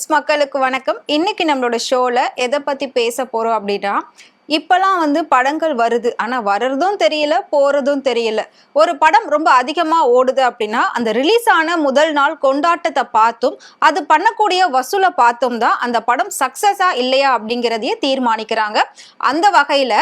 Roots மக்களுக்கு வணக்கம். இன்னைக்கு நம்மளோட ஷோல எதை பத்தி பேச போறோம் அப்படின்னா, இப்பெல்லாம் படங்கள் வருது. ஆனா வர்றதும் தெரியல, போறதும் தெரியல. ஒரு படம் ரொம்ப அதிகமா ஓடுது அப்படின்னா, அந்த ரிலீஸ் ஆன முதல் நாள் கொண்டாட்டத்தை பார்த்தும், அது பண்ணக்கூடிய வசூலை பார்த்தும் தான் அந்த படம் சக்சஸா இல்லையா அப்படிங்கிறதையே தீர்மானிக்கிறாங்க. அந்த வகையில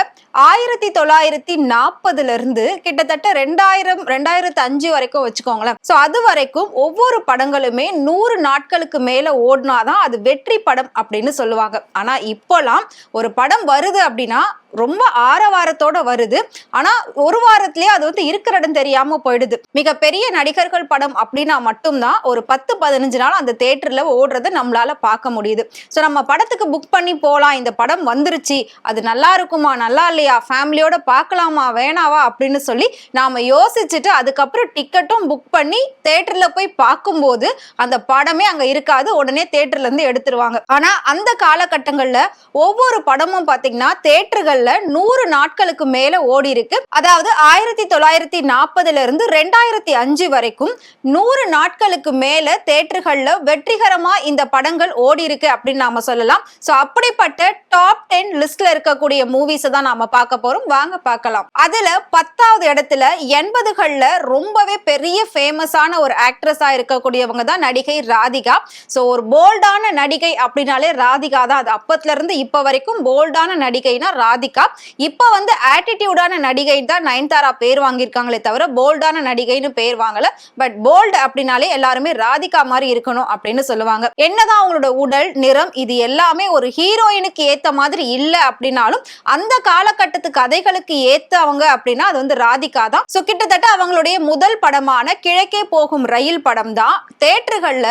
1940 இருந்து கிட்டத்தட்ட 2005 வரைக்கும் வச்சுக்கோங்களேன். ஸோ அது வரைக்கும் ஒவ்வொரு படங்களுமே 100 நாட்களுக்கு மேல ஓடினாதான் அது வெற்றி படம் அப்படின்னு சொல்லுவாங்க. ஆனா இப்போலாம் ஒரு படம் வருது அப்படின்னா ரொம்ப ஆரவாரத்தோட வருது. ஆனா ஒரு வாரத்திலேயே அது இருக்கிற இடம் தெரியாம போயிடுது. மிகப்பெரிய நடிகர்கள் படம் அப்படின்னா மட்டும்தான் ஒரு 10-15 நாள் அந்த தியேட்டர்ல ஓடுறத நம்மளால பார்க்க முடியுது. ஸோ நம்ம படத்துக்கு புக் பண்ணி போகலாம், இந்த படம் வந்துருச்சு, அது நல்லா இருக்குமா நல்லா இல்லையா, ஃபேமிலியோட பார்க்கலாமா வேணாவா அப்படின்னு சொல்லி நாம யோசிச்சுட்டு அதுக்கப்புறம் டிக்கெட்டும் புக் பண்ணி தியேட்டர்ல போய் பார்க்கும்போது அந்த படமே அங்க இருக்காது, உடனே தியேட்டர்ல இருந்து எடுத்துருவாங்க. ஆனா அந்த காலகட்டங்கள்ல ஒவ்வொரு படமும் பாத்தீங்கன்னா தியேட்டர்கள் 100 நாட்களுக்கு மேல ஓடி இருக்கு. அதாவது 1940 இருந்து 2005 வரைக்கும் 100 நாட்களுக்கு மேல தியேட்டர்கள்ல வெற்றிகரமா இந்த படங்கள் ஓடி இருக்கு அப்படின்னு நாம சொல்லலாம். சோ அப்படிப்பட்ட டாப் 10 லிஸ்ட்ல இருக்கக்கூடிய மூவிஸ் தான் நாம பார்க்க போறோம். வாங்க பார்க்கலாம். அதுல 10வது இடத்துல 80கள்ல ரொம்பவே பெரிய ஃபேமஸான ஒரு ஆக்ட்ரஸா இருக்கக்கூடியவங்க தான் நடிகை ராதிகா. சோ ஒரு போல்டான நடிகை அப்படின்னாலே ராதிகா தான். அது அப்பத்துல இருந்து இப்ப வரைக்கும் போல்டான நடிகைனா ராதிகா. இப்ப ஆட்டிடியூடான நடிகை தான் நயன்தாரா பேர் வாங்கியிருக்காங்களே தவிர போல்டான நடிகைன்னு பேர் வாங்கல. பட் போல்ட் அப்படின்னாலே எல்லாருமே ராதிகா மாதிரி இருக்கணும் அப்படின்னு சொல்லுவாங்க. என்னதான் அவங்களோட உடல் நிறம் இது எல்லாமே ஒரு ஹீரோயினுக்கு ஏத்த மாதிரி இல்ல அப்படின்னாலும் அந்த காலகட்டத்து கதைகளுக்கு ஏத்தவங்க அப்படின்னா அது ராதிகா தான். சோ கிட்டத்தட்ட அவங்களுடைய முதல் படமான கிழக்கே போகும் ரயில் படம் தான் தியேட்டர்கள்ல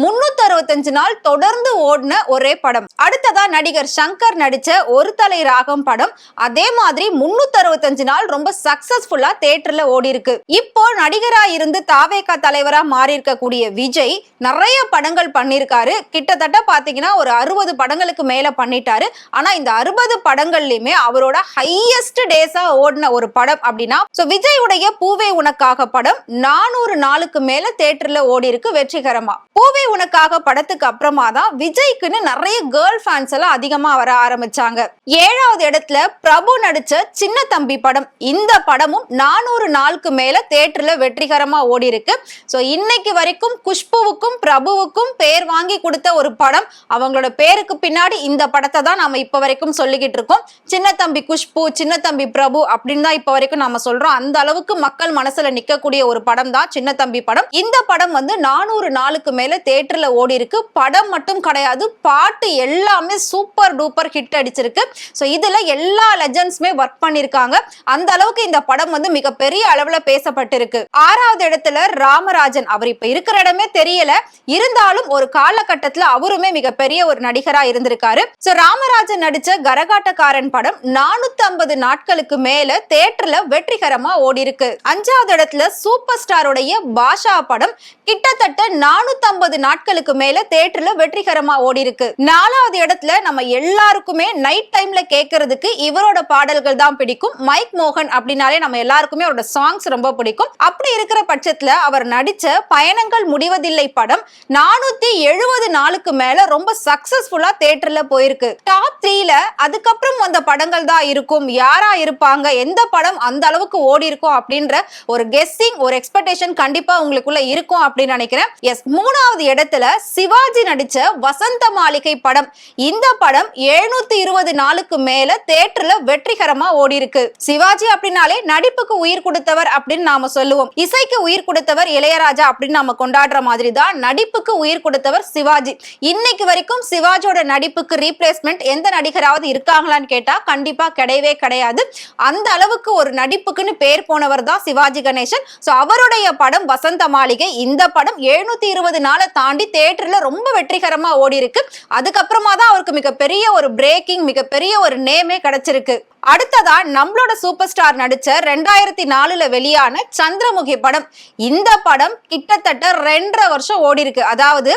365 நாள் தொடர்ந்து ஓடின ஒரே படம். அடுத்ததா நடிகர் சங்கர் நடிச்ச ஒரு தலை ராகம் படம் அதே மாதிரி 365 நாள் ரொம்ப சக்சஸ்ஃபுல்லா தியேட்டர்ல ஓடி இருக்கு. இப்போ நடிகரா இருந்து தாவேகா தலைவரா மாறி இருக்கக்கூடிய விஜய் நிறைய படங்கள் பண்ணிருக்காரு. கிட்டத்தட்ட பாத்தீங்கன்னா ஒரு 60 படங்களுக்கு மேல பண்ணிட்டாரு. ஆனா இந்த 60 படங்கள்லயுமே அவரோட ஹையஸ்ட் டேஸா ஓடின ஒரு படம் அப்படின்னா விஜய் உடைய பூவே உனக்காக படம் 400 நாளுக்கு மேல தியேட்டர்ல ஓடி இருக்கு வெற்றிகரமா. பூவே உனக்காக படத்துக்கு அப்புறமா தான் விஜய்க்குன்னு நிறைய கேர்ள் ஃபேன்ஸ் எல்லாம் அதிகமா வர ஆரம்பிச்சாங்க. 7வது இடத்துல பிரபு நடிச்ச சின்ன தம்பி படம். இந்த படமும் 400 நாளுக்கு மேல தியேட்டர்ல வெற்றிகரமா ஓடி இருக்கு. சோ இன்னைக்கு வரைக்கும் குஷ்புவுக்கும் பிரபுவுக்கும் பேர் வாங்கி கொடுத்த ஒரு படம். அவங்களோட பேருக்கு பின்னாடி இந்த படத்தை தான் நாம இப்ப வரைக்கும் சொல்லிக்கிட்டு இருக்கோம். சின்ன தம்பி குஷ்பு, சின்ன தம்பி பிரபு அப்படின்னு தான் இப்ப வரைக்கும் நாம சொல்றோம். அந்த அளவுக்கு மக்கள் மனசுல நிக்கக்கூடிய ஒரு படம் தான் சின்ன தம்பி படம். இந்த படம் 400 நாளுக்கு மேல தியேட்டர்ல ஓடி இருக்கு. படம் மட்டும் கிடையாது, பாட்டு எல்லாமே சூப்பர் டூப்பர் ஹிட் அடிச்சிருக்கு. சோ இதுல எல்லா லெஜண்ட்ஸ்மே ஒர்க் பண்ணிருக்காங்க. அந்த அளவுக்கு இந்த படம் மிகப்பெரிய அளவுல பேசப்பட்டிருக்கு. 6வது இடத்துல ராமராஜன். அவர் இப்ப இருக்கிற இடமே தெரியல, இருந்தாலும் ஒரு காலகட்டத்துல அவருமே மிகப்பெரிய ஒரு நடிகரா இருந்திருக்காரு. சோ ராமராஜன் நடிச்ச கரகாட்டக்காரன் படம் 450 நாட்களுக்கு மேல தியேட்டர்ல வெற்றிகரமா ஓடி இருக்கு. 5வது இடத்துல சூப்பர் ஸ்டாருடைய பாஷா படம் கிட்டத்தட்ட 450 நாட்களுக்கு மேல தியேட்டர்ல வெற்றிகரமா ஓடி இருக்கு. 4வது இடத்துல நம்ம எல்லாருக்குமே நைட் டைம்ல கேட்கறதுக்கு இவரோட பாடல்கள் தான் பிடிக்கும். மைக் மோகன் அப்படின்னாலே நம்ம எல்லாருக்குமே அவரோட சாங்ஸ் ரொம்ப பிடிக்கும். அப்படி இருக்கிற பட்சத்துல அவர் நடிச்ச பயணங்கள் முடிவதில்லை படம் 470 நாளுக்கு மேல ரொம்ப சக்சஸ்ஃபுல்லா தியேட்டர்ல போயிருக்கு. டாப் 3ல அதுக்கப்புறம் வந்த படங்கள் தான் இருக்கும். யாரா இருப்பாங்க, எந்த படம் அந்த அளவுக்கு ஓடி இருக்கும் அப்படின்ற ஒரு கெஸ்ஸிங், ஒரு எக்ஸ்பெக்டேஷன் கண்டிப்பா உங்களுக்குள்ள இருக்கும் அப்படின்னு நினைக்கிறேன். எஸ், 3வது இடத்துல சிவாஜி நடிச்ச வசந்த மாளிகை படம். இந்த படம் 720 நாளுக்கு மேல தியேட்டர்ல வெற்றிகரமா ஓடி இருக்கு. சிவாஜி அப்படின்னாலே நடிப்புக்கு உயிர் கொடுத்தவர் அப்படின்னு நாம சொல்லுவோம். இசைக்கு உயிர் கொடுத்தவர் இளையராஜா அப்படின்னு நாம கொண்டாடுற மாதிரி தான் நடிப்புக்கு உயிர் கொடுத்தவர் சிவாஜி. இன்னைக்கு வரைக்கும் சிவாஜியோட நடிப்புக்கு ரீப்ளேஸ்மெண்ட் எந்த நடிகராவது இருக்காங்களான்னு கேட்டா கண்டிப்பா கிடையவே கிடையாது. அந்த அளவுக்கு ஒரு நடிப்புக்குன்னு பேர் போனவர் தான் சிவாஜி கணேசன். சோ அவருடைய படம் வசந்த மாளிகை. இந்த படம் 720 நாளை தாண்டி தியேட்டர்ல ரொம்ப வெற்றிகரமா ஓடி இருக்கு. அதுக்கப்புறமா தான் அவருக்கு மிகப்பெரிய ஒரு பிரேக்கிங், மிகப்பெரிய ஒரு நேமே கிடைச்சிருக்கு. அடுத்ததா நம்மளோட சூப்பர் ஸ்டார் நடிச்ச 2004ல வெளியான சந்திரமுகி படம். இந்த படம் கிட்டத்தட்ட 2.5 வருஷம் ஓடி இருக்கு. அதாவது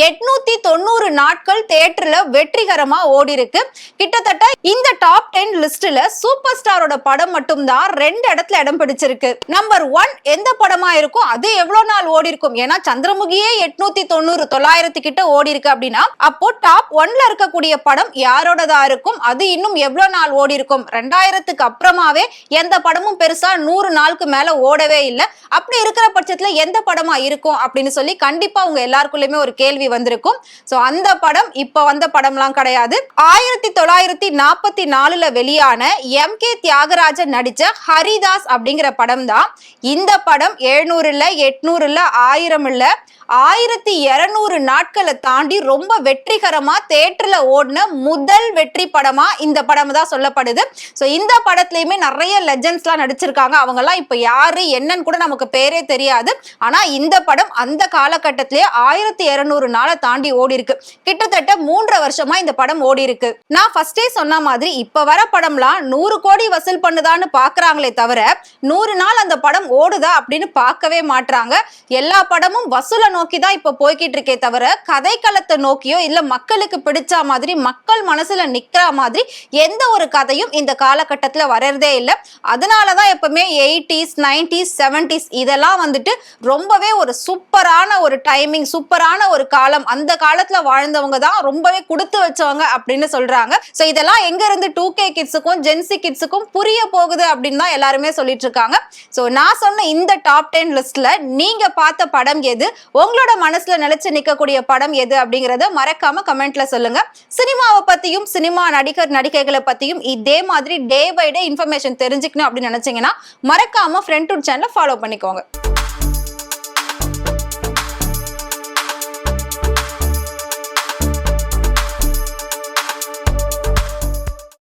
890 நாட்கள் தியேட்டர்ல வெற்றிகரமா ஓடி இருக்கு. கிட்டத்தட்ட இந்த டாப் 10 லிஸ்ட்ல சூப்பர் ஸ்டாரோட படம் மட்டும் தான் 2 இடத்துல இடம் பிடிச்சிருக்கு. நம்பர் 1 எந்த படமா இருக்கும், அது எவ்வளவு நாள் ஓடி இருக்கும்? ஏன்னா சந்திரமுகியே 890 900 கிட்ட ஓடி இருக்கு அப்படின்னா அப்போ டாப் 1ல இருக்கக்கூடிய படம் யாரோடதா இருக்கும், அது இன்னும் எவ்வளவு நாள் ஓடி இருக்கும்? 2000க்கு அப்புறமாவே எந்த படமும் பெருசா 100 நாளுக்கு மேல ஓடவே இல்லை. அப்படி இருக்கிற பட்சத்துல எந்த படமா இருக்கும் அப்படின்னு சொல்லி கண்டிப்பா உங்க எல்லாருக்குள்ளயுமே ஒரு கேள்வி வந்திருக்கும். சோ அந்த படம் இப்ப வந்த படம்லாம் கிடையாது. 1944ல வெளியான MK தியாகராஜன் நடிச்ச ஹரிதாஸ் அப்படிங்கிற படம் தான். இந்த படம் 700 இல்ல 800 இல்ல 1000 இல்ல 1200 நாட்களை தாண்டி ரொம்ப வெற்றிகரமா தியேட்டர்ல ஓடின முதல் வெற்றி படமா இந்த படம் தான் சொல்லப்படுது. சோ இந்த படத்துலயுமே நிறைய லெஜெண்ட்ஸ்லாம் நடிச்சிருக்காங்க. அவங்க எல்லாம் இப்ப யாரு என்னன்னு கூட நமக்கு பேரே தெரியாது. ஆனா இந்த படம் அந்த காலகட்டத்திலேயே 1200 நாளை தாண்டி ஓடி இருக்கு. கிட்டத்தட்ட 3.5 வருஷமா இந்த படம் ஓடி இருக்கு. நான் ஃபர்ஸ்டே சொன்ன மாதிரி இப்ப வர படம்லாம் 100 கோடி வசூல் பண்ணுதான்னு பாக்குறாங்களே தவிர 100 நாள் அந்த படம் ஓடுதா அப்படின்னு பார்க்கவே மாட்டாங்க. எல்லா படமும் வசூலை நோக்கிதான் இப்ப போய்கிட்டு இருக்கே தவிர கதைக்களத்தை நோக்கியோ இல்ல மக்களுக்கு பிடிச்ச மாதிரி மக்கள் மனசுல நிக்கிற மாதிரி எந்த ஒரு கதையும் இந்த காலகட்டத்துல வர்றதே இல்லை. அதனாலதான் எப்பவுமே 80s 90s 70s இதெல்லாம் வந்துட்டு ரொம்பவே ஒரு சூப்பரான ஒரு டைமிங், சூப்பரான ஒரு காலம். அந்த காலத்துல வாழ்ந்தவங்க தான் ரொம்பவே கொடுத்து வச்சவங்க அப்படின்னு சொல்றாங்க. சோ இதெல்லாம் எங்க இருந்து 2K கிட்ஸுக்கும் ஜென்சி கிட்ஸுக்கும் புரிய போகுது அப்படின்னு தான் எல்லாருமே சொல்லிட்டு இருக்காங்க. சோ நான் சொன்ன இந்த டாப் 10 லிஸ்ட்ல நீங்க பார்த்த படம் எது, உங்களோட மனசுல நிலைச்சு நிக்கக்கூடிய படம் எது அப்படிங்கறத மறக்காம கமெண்ட்ல சொல்லுங்க. சினிமாவை பத்தியும் சினிமா நடிகர் நடிகைகளை பத்தியும் இதே மாதிரி டே பை டே இன்ஃபர்மேஷன் தெரிஞ்சுக்கணும் அப்படின்னு நினைச்சீங்கன்னா மறக்காம ஃப்ரெண்ட் டூட் சேனலை ஃபாலோ பண்ணிக்கோங்க.